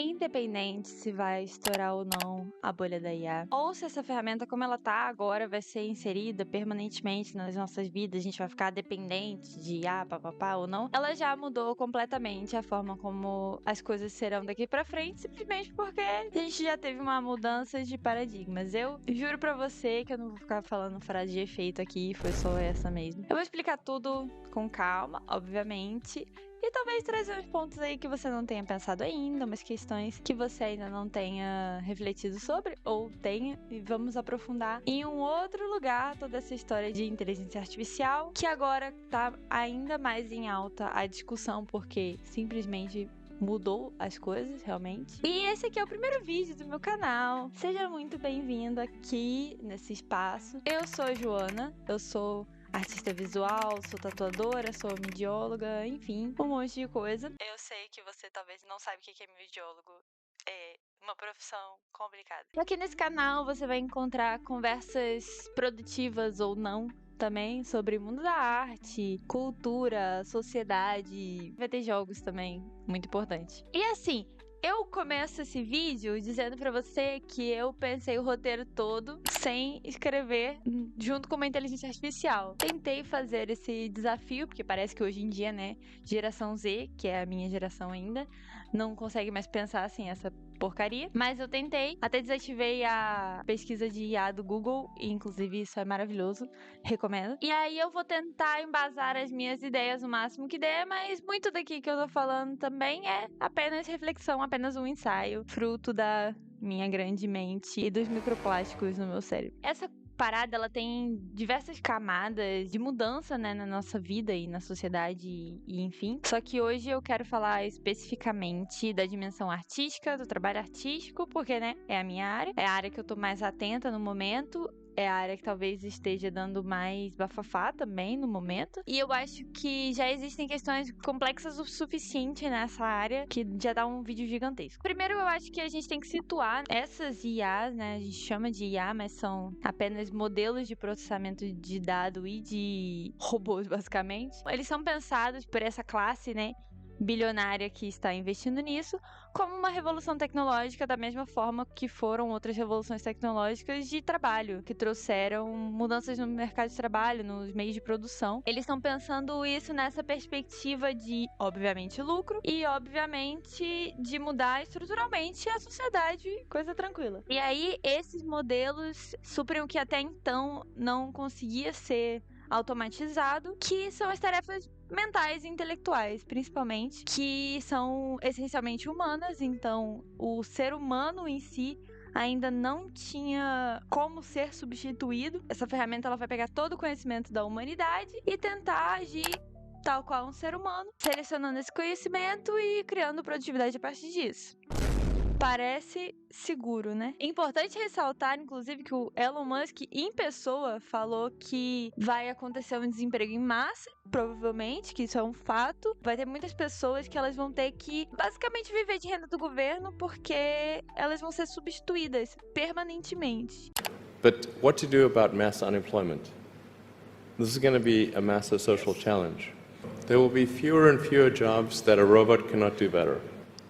independente se vai estourar ou não a bolha da IA, ou se essa ferramenta, como ela tá agora, vai ser inserida permanentemente nas nossas vidas, a gente vai ficar dependente de IA, papapá ou não, ela já mudou completamente a forma como as coisas serão daqui pra frente, simplesmente porque a gente já teve uma mudança de paradigmas. Eu juro pra você que eu não vou ficar falando frase de efeito aqui, foi só essa mesmo. Eu vou explicar tudo com calma, obviamente, e talvez trazer uns pontos aí que você não tenha pensado ainda, umas questões que você ainda não tenha refletido sobre, ou tenha, e vamos aprofundar em um outro lugar toda essa história de inteligência artificial, que agora tá ainda mais em alta a discussão, porque simplesmente mudou as coisas, realmente. E esse aqui é o primeiro vídeo do meu canal. Seja muito bem-vindo aqui nesse espaço. Eu sou a Joana, eu sou artista visual, sou tatuadora, sou midióloga, enfim, um monte de coisa. Eu sei que você talvez não sabe o que é midiólogo. É uma profissão complicada. Aqui nesse canal você vai encontrar conversas produtivas ou não, também sobre o mundo da arte, cultura, sociedade. Vai ter jogos também, muito importante. E assim, eu começo esse vídeo dizendo pra você que eu pensei o roteiro todo sem escrever junto com uma inteligência artificial. Tentei fazer esse desafio, porque parece que hoje em dia, né, geração Z, que é a minha geração ainda, não consegue mais pensar assim essa porcaria. Mas eu tentei, até desativei a pesquisa de IA do Google, e inclusive isso é maravilhoso, recomendo. E aí eu vou tentar embasar as minhas ideias o máximo que der, mas muito daqui que eu tô falando também é apenas reflexão, apenas um ensaio, fruto da minha grande mente e dos microplásticos no meu cérebro. Essa parada, ela tem diversas camadas de mudança, né, na nossa vida e na sociedade e enfim. Só que hoje eu quero falar especificamente da dimensão artística, do trabalho artístico, porque, né, é a minha área, é a área que eu tô mais atenta no momento. É a área que talvez esteja dando mais bafafá também no momento. E eu acho que já existem questões complexas o suficiente nessa área que já dá um vídeo gigantesco. Primeiro, eu acho que a gente tem que situar essas IAs, né? A gente chama de IA, mas são apenas modelos de processamento de dado e de robôs, basicamente. Eles são pensados por essa classe, né, bilionária que está investindo nisso, como uma revolução tecnológica, da mesma forma que foram outras revoluções tecnológicas de trabalho, que trouxeram mudanças no mercado de trabalho, nos meios de produção. Eles estão pensando isso nessa perspectiva de, obviamente, lucro e, obviamente, de mudar estruturalmente a sociedade, coisa tranquila. E aí, esses modelos suprem o que até então não conseguia ser automatizado, que são as tarefas mentais e intelectuais, principalmente, que são essencialmente humanas. Então, o ser humano em si ainda não tinha como ser substituído. Essa ferramenta, ela vai pegar todo o conhecimento da humanidade e tentar agir tal qual um ser humano, selecionando esse conhecimento e criando produtividade a partir disso. Parece seguro, né? Importante ressaltar, inclusive, que o Elon Musk, em pessoa, falou que vai acontecer um desemprego em massa, provavelmente, que isso é um fato. Vai ter muitas pessoas que elas vão ter que, basicamente, viver de renda do governo, porque elas vão ser substituídas permanentemente. But what to do about mass unemployment? This is going to be a massive social challenge. There will be fewer and fewer jobs that a robot cannot do better.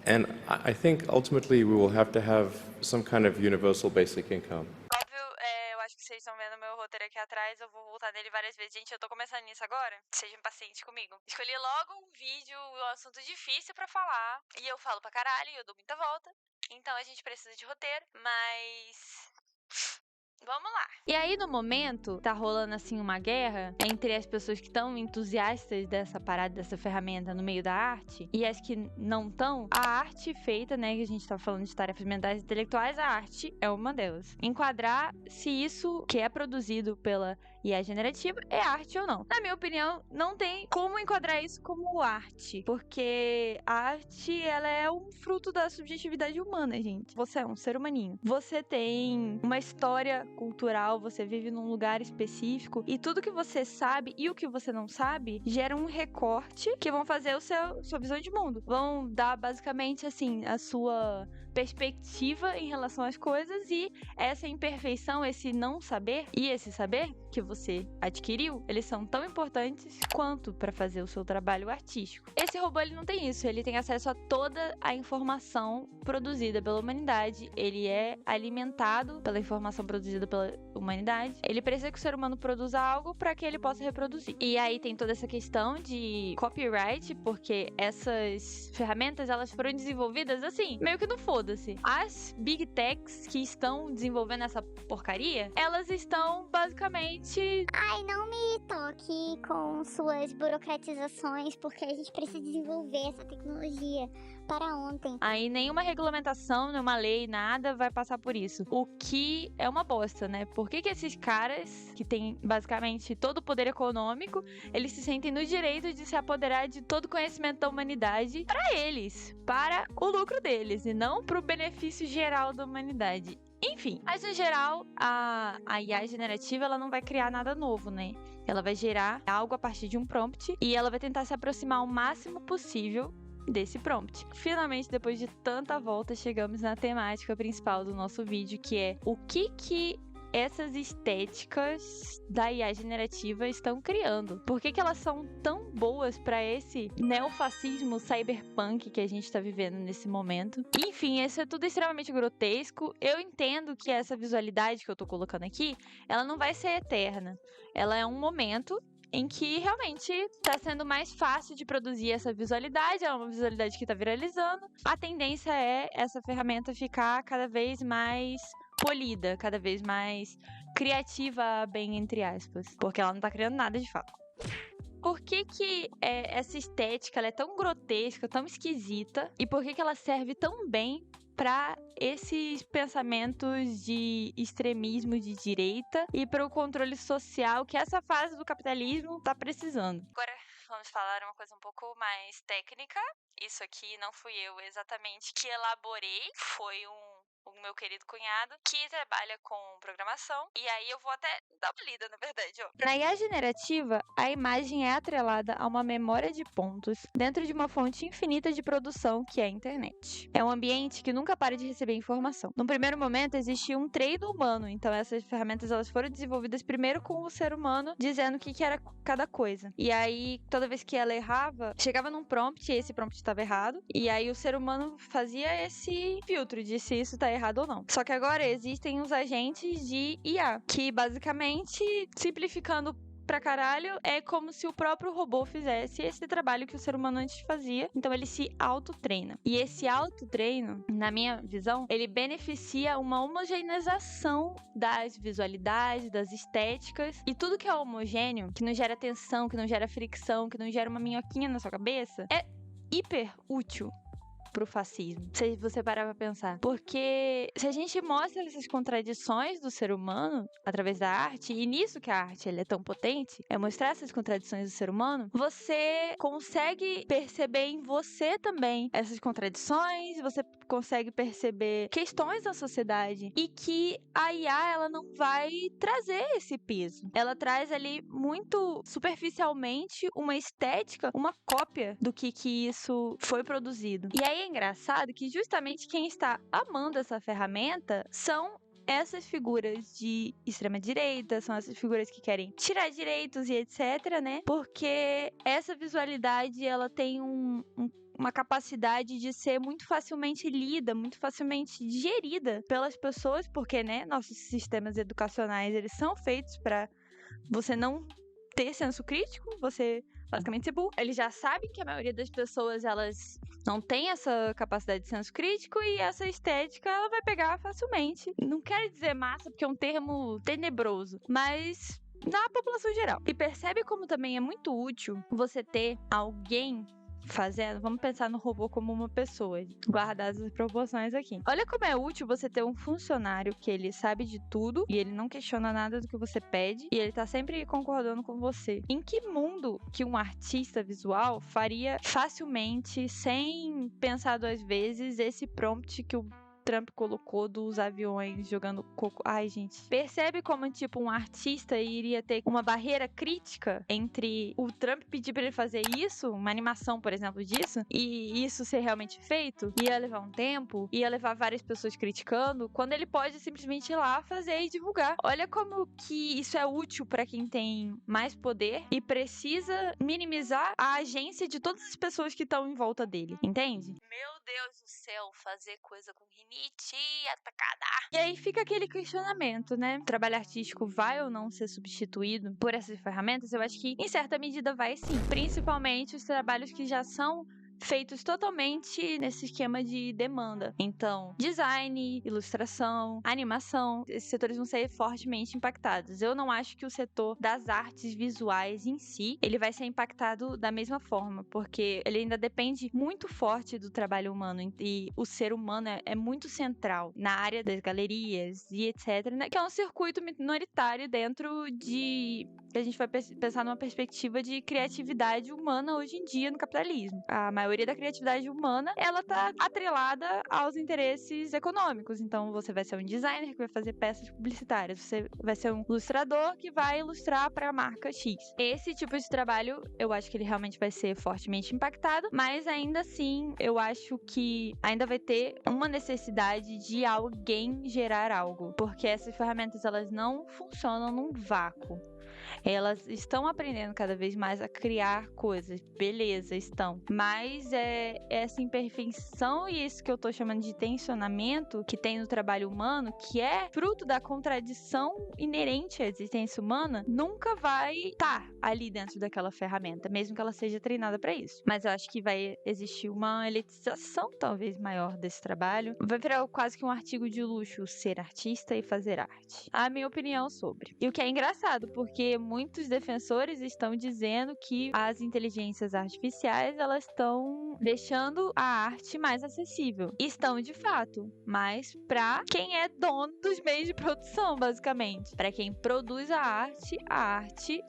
And I think ultimately we will have to have some kind of universal basic income. Óbvio, eu acho que vocês estão vendo meu roteiro aqui atrás, eu vou voltar nele várias vezes. Gente, eu tô começando nisso agora, sejam pacientes comigo. Escolhi logo um vídeo, um assunto difícil pra falar, e eu falo pra caralho, e eu dou muita volta. Então a gente precisa de roteiro, mas vamos lá. E aí, no momento, tá rolando assim uma guerra entre as pessoas que estão entusiastas dessa parada, dessa ferramenta no meio da arte, e as que não estão. A arte feita, né, que a gente tá falando de tarefas mentais e intelectuais, a arte é uma delas. Enquadrar se isso que é produzido pela IA generativa é arte ou não. Na minha opinião, não tem como enquadrar isso como arte, porque a arte, ela é um fruto da subjetividade humana, gente. Você é um ser humaninho. Você tem uma história cultural, você vive num lugar específico, e tudo que você sabe e o que você não sabe gera um recorte que vão fazer sua visão de mundo. Vão dar basicamente assim a sua perspectiva em relação às coisas, e essa imperfeição, esse não saber e esse saber que você adquiriu, eles são tão importantes quanto para fazer o seu trabalho artístico. Esse robô, ele não tem isso, ele tem acesso a toda a informação produzida pela humanidade, ele é alimentado pela informação produzida pela humanidade, ele precisa que o ser humano produza algo para que ele possa reproduzir. E aí tem toda essa questão de copyright, porque essas ferramentas, elas foram desenvolvidas assim, meio que no foda-se. As Big Techs que estão desenvolvendo essa porcaria, elas estão basicamente... Ai, não me toque com suas burocratizações, porque a gente precisa desenvolver essa tecnologia para ontem. Aí nenhuma regulamentação, nenhuma lei, nada vai passar por isso. O que é uma bosta, né? Por que esses caras, que têm basicamente todo o poder econômico, eles se sentem no direito de se apoderar de todo o conhecimento da humanidade para eles, para o lucro deles, e não para o benefício geral da humanidade? Enfim, mas no geral, a IA generativa, ela não vai criar nada novo, né? Ela vai gerar algo a partir de um prompt e ela vai tentar se aproximar o máximo possível desse prompt. Finalmente, depois de tanta volta, chegamos na temática principal do nosso vídeo, que é o que essas estéticas da IA generativa estão criando. Por que elas são tão boas para esse neofascismo cyberpunk que a gente está vivendo nesse momento? Enfim, isso é tudo extremamente grotesco. Eu entendo que essa visualidade que eu tô colocando aqui, ela não vai ser eterna. Ela é um momento em que realmente está sendo mais fácil de produzir essa visualidade, é uma visualidade que está viralizando. A tendência é essa ferramenta ficar cada vez mais polida, cada vez mais criativa, bem entre aspas, porque ela não tá criando nada de fato. Por que essa estética ela é tão grotesca, tão esquisita, e por que ela serve tão bem para esses pensamentos de extremismo de direita e para o controle social que essa fase do capitalismo tá precisando? Agora vamos falar uma coisa um pouco mais técnica. Isso aqui não fui eu exatamente que elaborei, foi o meu querido cunhado, que trabalha com programação, e aí eu vou até dar uma lida, na verdade, ó. Na IA generativa, a imagem é atrelada a uma memória de pontos dentro de uma fonte infinita de produção que é a internet. É um ambiente que nunca para de receber informação. No primeiro momento, existia um treino humano, então essas ferramentas elas foram desenvolvidas primeiro com o ser humano, dizendo o que era cada coisa. E aí, toda vez que ela errava, chegava num prompt, e esse prompt estava errado, e aí o ser humano fazia esse filtro de se isso tá errado ou não. Só que agora existem os agentes de IA, que basicamente, simplificando pra caralho, é como se o próprio robô fizesse esse trabalho que o ser humano antes fazia. Então ele se autotreina. E esse autotreino, na minha visão, ele beneficia uma homogeneização das visualidades, das estéticas, e tudo que é homogêneo, que não gera tensão, que não gera fricção, que não gera uma minhoquinha na sua cabeça, é hiper útil pro fascismo, se você parar pra pensar. Porque se a gente mostra essas contradições do ser humano através da arte, e nisso que a arte ela é tão potente, é mostrar essas contradições do ser humano, você consegue perceber em você também essas contradições, você consegue perceber questões da sociedade, e que a IA ela não vai trazer esse peso. Ela traz ali muito superficialmente uma estética, uma cópia do que isso foi produzido. E aí é engraçado que justamente quem está amando essa ferramenta são essas figuras de extrema direita, são essas figuras que querem tirar direitos e etc, né? Porque essa visualidade, ela tem uma capacidade de ser muito facilmente lida, muito facilmente digerida pelas pessoas, porque, né, nossos sistemas educacionais, eles são feitos para você não ter senso crítico, você basicamente ser burro. Eles já sabem que a maioria das pessoas, elas não tem essa capacidade de senso crítico, e essa estética, ela vai pegar facilmente. Não quero dizer massa, porque é um termo tenebroso, mas na população geral. E percebe como também é muito útil você ter alguém fazendo, vamos pensar no robô como uma pessoa, guardadas as proporções aqui. Olha como é útil você ter um funcionário que ele sabe de tudo e ele não questiona nada do que você pede e ele tá sempre concordando com você. Em que mundo que um artista visual faria facilmente, sem pensar duas vezes, esse prompt que o Trump colocou dos aviões jogando coco. Ai, gente. Percebe como, tipo, um artista iria ter uma barreira crítica entre o Trump pedir pra ele fazer isso, uma animação, por exemplo, disso, e isso ser realmente feito? Ia levar um tempo, ia levar várias pessoas criticando, quando ele pode simplesmente ir lá fazer e divulgar. Olha como que isso é útil pra quem tem mais poder e precisa minimizar a agência de todas as pessoas que estão em volta dele, entende? Meu Deus do céu, fazer coisa com rinite atacada. E aí fica aquele questionamento, né? O trabalho artístico vai ou não ser substituído por essas ferramentas? Eu acho que em certa medida vai sim, principalmente os trabalhos que já são feitos totalmente nesse esquema de demanda. Então, design, ilustração, animação, esses setores vão ser fortemente impactados. Eu não acho que o setor das artes visuais em si, ele vai ser impactado da mesma forma, porque ele ainda depende muito forte do trabalho humano e o ser humano é muito central na área das galerias e etc, né? Que é um circuito minoritário dentro de... A gente vai pensar numa perspectiva de criatividade humana hoje em dia no capitalismo. A maioria da criatividade humana, ela tá atrelada aos interesses econômicos. Então, você vai ser um designer que vai fazer peças publicitárias. Você vai ser um ilustrador que vai ilustrar para a marca X. Esse tipo de trabalho, eu acho que ele realmente vai ser fortemente impactado, mas ainda assim, eu acho que ainda vai ter uma necessidade de alguém gerar algo, porque essas ferramentas, elas não funcionam num vácuo. Elas estão aprendendo cada vez mais a criar coisas. Beleza, estão. Mas essa imperfeição e isso que eu tô chamando de tensionamento que tem no trabalho humano, que é fruto da contradição inerente à existência humana, nunca vai estar ali dentro daquela ferramenta, mesmo que ela seja treinada para isso. Mas eu acho que vai existir uma elitização talvez maior desse trabalho. Vai virar quase que um artigo de luxo ser artista e fazer arte. A minha opinião sobre. E o que é engraçado, porque muitos defensores estão dizendo que as inteligências artificiais, elas estão deixando a arte mais acessível. Estão de fato, mas para quem é dono dos meios de produção, basicamente. Para quem produz a arte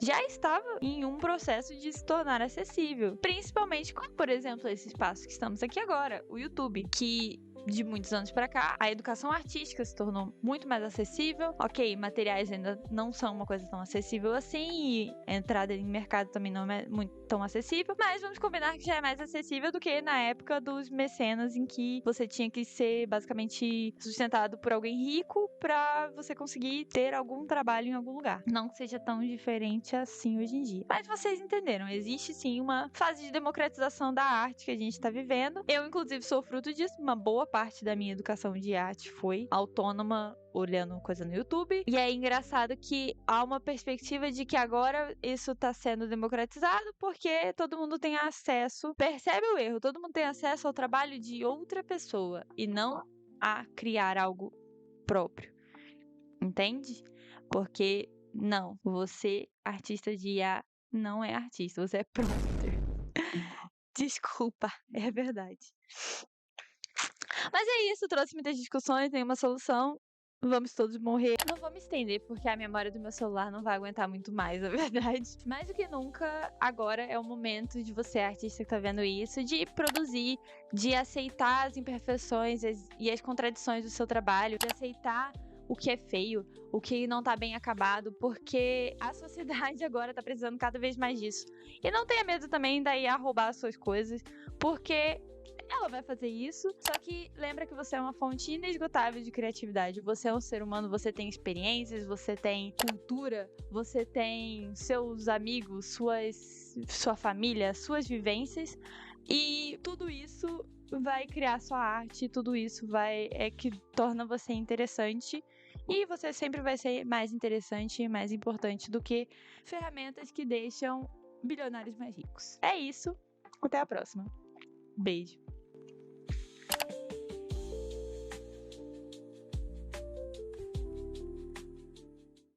já estava em um processo de se tornar acessível. Principalmente com, por exemplo, esse espaço que estamos aqui agora, o YouTube, que de muitos anos para cá, a educação artística se tornou muito mais acessível. Ok, materiais ainda não são uma coisa tão acessível assim, e a entrada em mercado também não é muito tão acessível, mas vamos combinar que já é mais acessível do que na época dos mecenas, em que você tinha que ser basicamente sustentado por alguém rico para você conseguir ter algum trabalho em algum lugar. Não que seja tão diferente assim hoje em dia. Mas vocês entenderam, existe sim uma fase de democratização da arte que a gente está vivendo. Eu, inclusive, sou fruto disso. Uma boa parte da minha educação de arte foi autônoma, olhando coisa no YouTube. E é engraçado que há uma perspectiva de que agora isso está sendo democratizado porque todo mundo tem acesso, percebe o erro, todo mundo tem acesso ao trabalho de outra pessoa e não a criar algo próprio. Entende? Porque não, você, artista de IA, não é artista, você é prompter. Desculpa, é verdade. Mas é isso, trouxe muitas discussões, tem uma solução. Vamos todos morrer. Não vou me estender, porque a memória do meu celular não vai aguentar muito mais, na verdade. Mais do que nunca, agora é o momento de você, artista que tá vendo isso, de produzir, de aceitar as imperfeições e as contradições do seu trabalho, de aceitar o que é feio, o que não tá bem acabado, porque a sociedade agora tá precisando cada vez mais disso. E não tenha medo também da IA roubar as suas coisas, porque ela vai fazer isso, só que lembra que você é uma fonte inesgotável de criatividade. Você é um ser humano, você tem experiências, você tem cultura, você tem seus amigos, sua família, suas vivências, e tudo isso vai criar sua arte, tudo isso é que torna você interessante, e você sempre vai ser mais interessante e mais importante do que ferramentas que deixam bilionários mais ricos. É isso, até a próxima. Beijo.